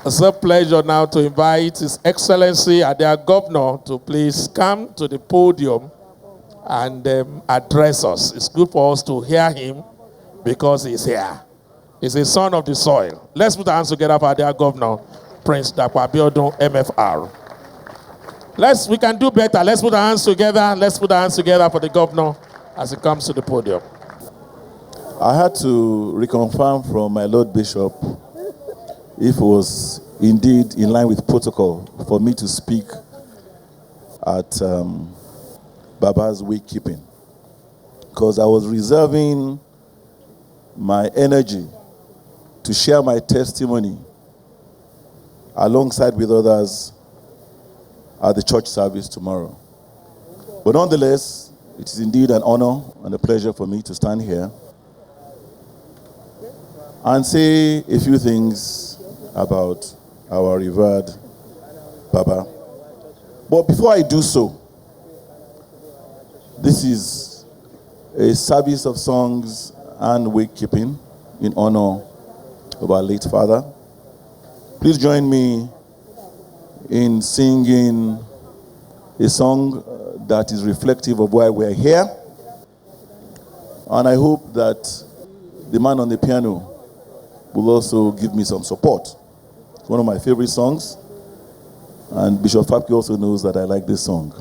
It's a pleasure now to invite His Excellency and their governor to please come to the podium and address us. It's good for us to hear him because he's here. He's a son of the soil. Let's put our hands together for their governor, Prince Dapo Abiodun, MFR. We can do better. Let's put our hands together. Let's put our hands together for the governor as he comes to the podium. I had to reconfirm from my Lord Bishop if it was indeed in line with protocol for me to speak at Baba's wakekeeping, because I was reserving my energy to share my testimony alongside with others at the church service tomorrow. But nonetheless, it is indeed an honor and a pleasure for me to stand here and say a few things about our revered Baba. But before I do so, this is a service of songs and wakekeeping in honor of our late father. Please join me in singing a song that is reflective of why we're here. And I hope that the man on the piano will also give me some support. It's one of my favorite songs, and Bishop Fabke also knows that I like this song.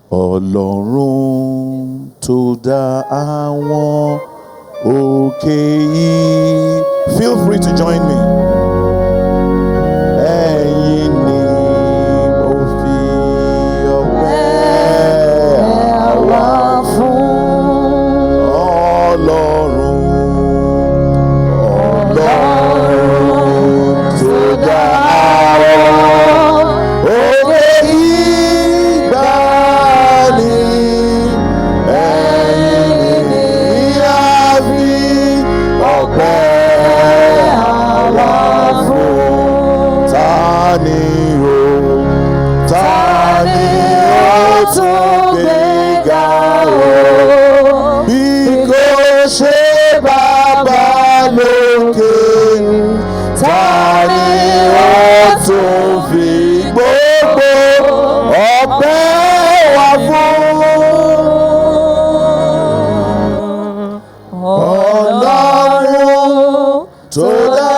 Ọlọ́run tó dá àwọn òkè yìí. Feel free to join me. Ẹ̀yin ni mo fi ọpẹ́ àwa fún. Ọlọ́run tó dá àwọn òkè yìí gbani. Ẹ̀yin ni a fi ọpẹ́ àwa fún. Ta ni ó tún gbéga o? Bí kò ṣe Bàbá lókè, ta ni ó tún fi gbogbo ọpẹ́ wá fún? Ọlọ́run tó dá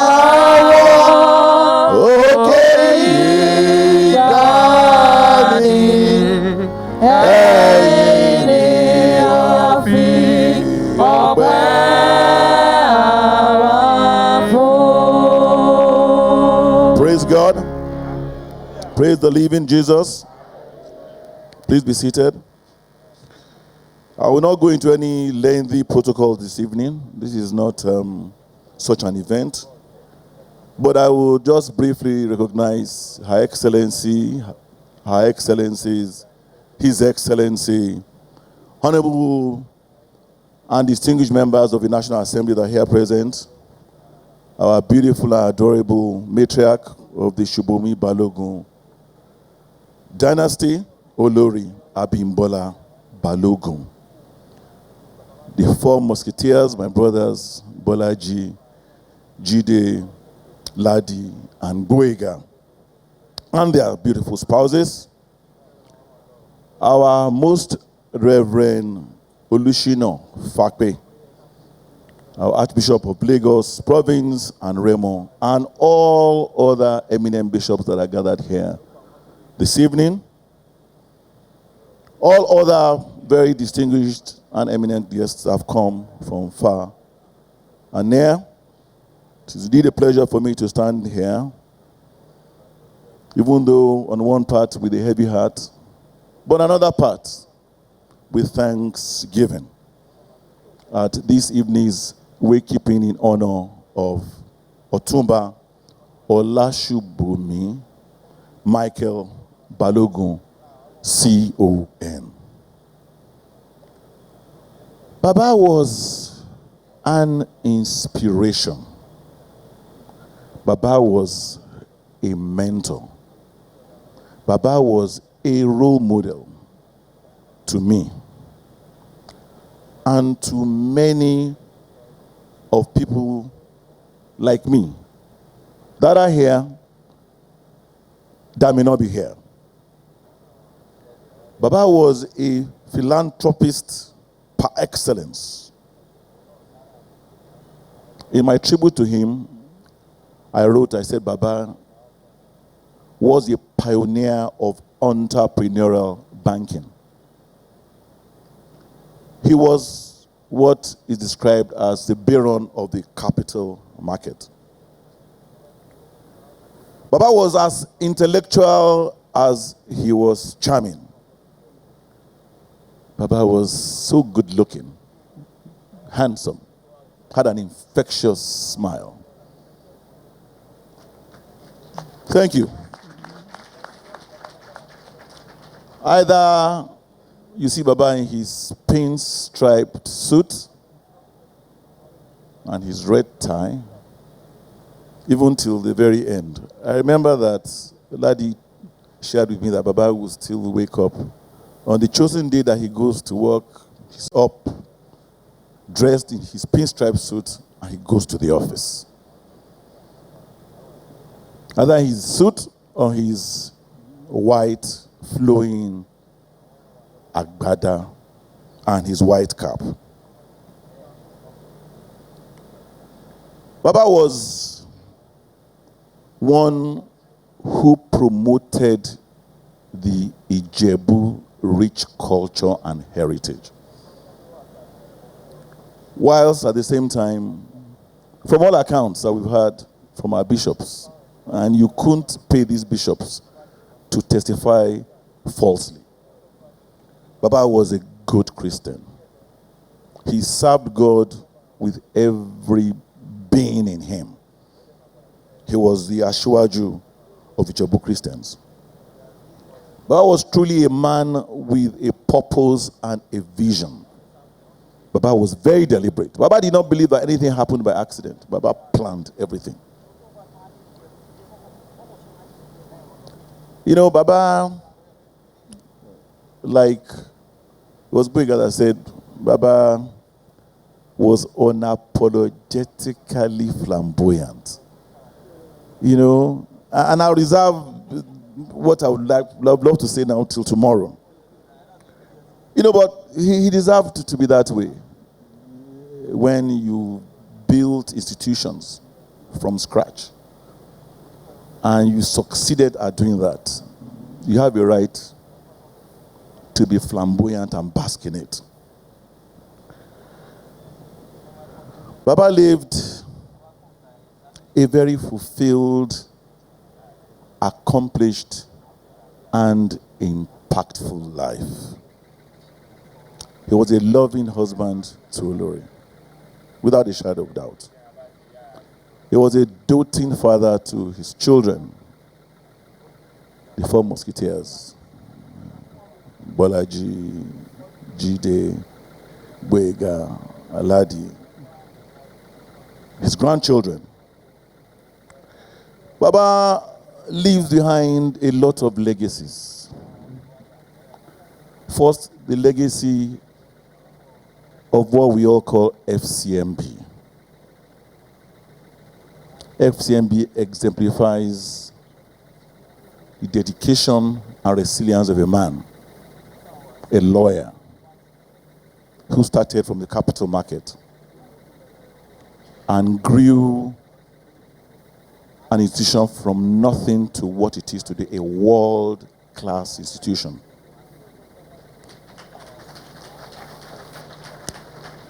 àwọn òkè yìí gbani. Ẹ̀yin ni a fi ọpẹ́ àwa fún. Praise God. Praise the living Jesus. Please be seated. I will not go into any lengthy protocol this evening. This is not such an event. But I will just briefly recognize Her Excellency, Her Excellencies, His Excellency, honorable and distinguished members of the National Assembly that are here present, our beautiful and adorable matriarch of the Shubomi Balogun dynasty, Olori Abimbola Balogun. The four musketeers, my brothers, Bolaji, Jide, Ladi, and Goega, and their beautiful spouses. Our most Reverend Olushino Fakpe, our Archbishop of Lagos Province and Remo, and all other eminent bishops that are gathered here this evening. All other very distinguished and eminent guests have come from far and near. It is indeed a pleasure for me to stand here, even though on one part with a heavy heart, but another part with thanksgiving at this evening's wakekeeping in honor of Otunba Olasubomi Michael Balogun, CON. Baba was an inspiration. Baba was a mentor. Baba was a role model to me and to many of people like me that are here that may not be here. Baba was a philanthropist par excellence. In my tribute to him, I said, Baba was a pioneer of entrepreneurial banking. He was what is described as the baron of the capital market. Baba was as intellectual as he was charming. Baba was so good looking, handsome, had an infectious smile. Thank you. Either you see Baba in his pin-striped suit and his red tie, even till the very end. I remember that Ladi shared with me that Baba will still wake up. On the chosen day that he goes to work, he's up, dressed in his pinstripe suit, and he goes to the office. Either his suit or his white, flowing agbada and his white cap. Baba was one who promoted the Ijebu rich culture and heritage, whilst at the same time, from all accounts that we've heard from our bishops, and you couldn't pay these bishops to testify falsely, Baba was a good Christian. He served God with every being in him. He was the Ashwaju of Ijebu Christians. Baba was truly a man with a purpose and a vision. Baba was very deliberate. Baba did not believe that anything happened by accident. Baba planned everything. You know, Baba, like, it was big as I said, Baba was unapologetically flamboyant. You know, and I'll reserve what I would love to say now till tomorrow. You know, but he deserved to be that way. When you built institutions from scratch and you succeeded at doing that, you have a right to be flamboyant and bask in it. Baba lived a very fulfilled, accomplished, and impactful life. He was a loving husband to Olori, without a shadow of doubt. He was a doting father to his children, the 4 musketeers, Bolaji, Jide, Boyega, Aladi, his grandchildren. Baba leaves behind a lot of legacies. First, the legacy of what we all call FCMB. FCMB exemplifies the dedication and resilience of a man, a lawyer, who started from the capital market and grew an institution from nothing to what it is today, a world-class institution.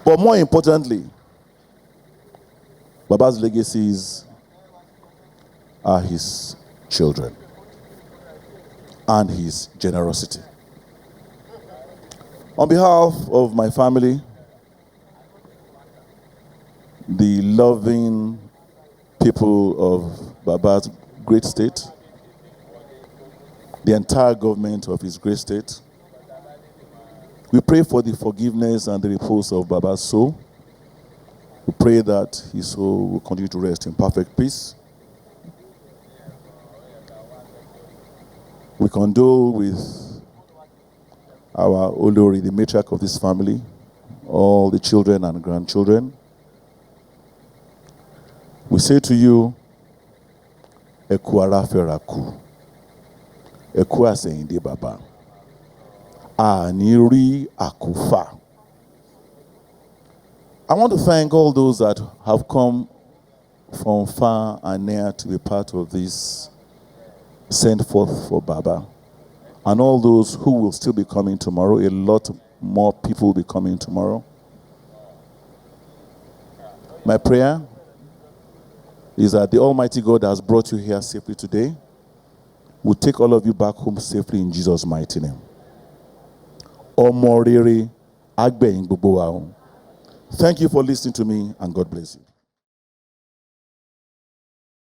But more importantly, Baba's legacies are his children and his generosity. On behalf of my family, the loving people of Baba's great state, the entire government of his great state, we pray for the forgiveness and the repose of Baba's soul. We pray that his soul will continue to rest in perfect peace. We condole with our Olori, the matriarch of this family, all the children and grandchildren. We say to you, ẹ kú ara fẹ́ra kù, ẹ kú àsẹ̀yìndé bàbá. Àní rí àkúfà. I want to thank all those that have come from far and near to be part of this sent forth for Baba. And all those who will still be coming tomorrow. A lot more people will be coming tomorrow. My prayer is that the Almighty God that has brought you here safely today will take all of you back home safely in Jesus' mighty name. Ọmọ rere, àgbẹ̀yìn gbogbo wa o. Thank you for listening to me, and God bless you.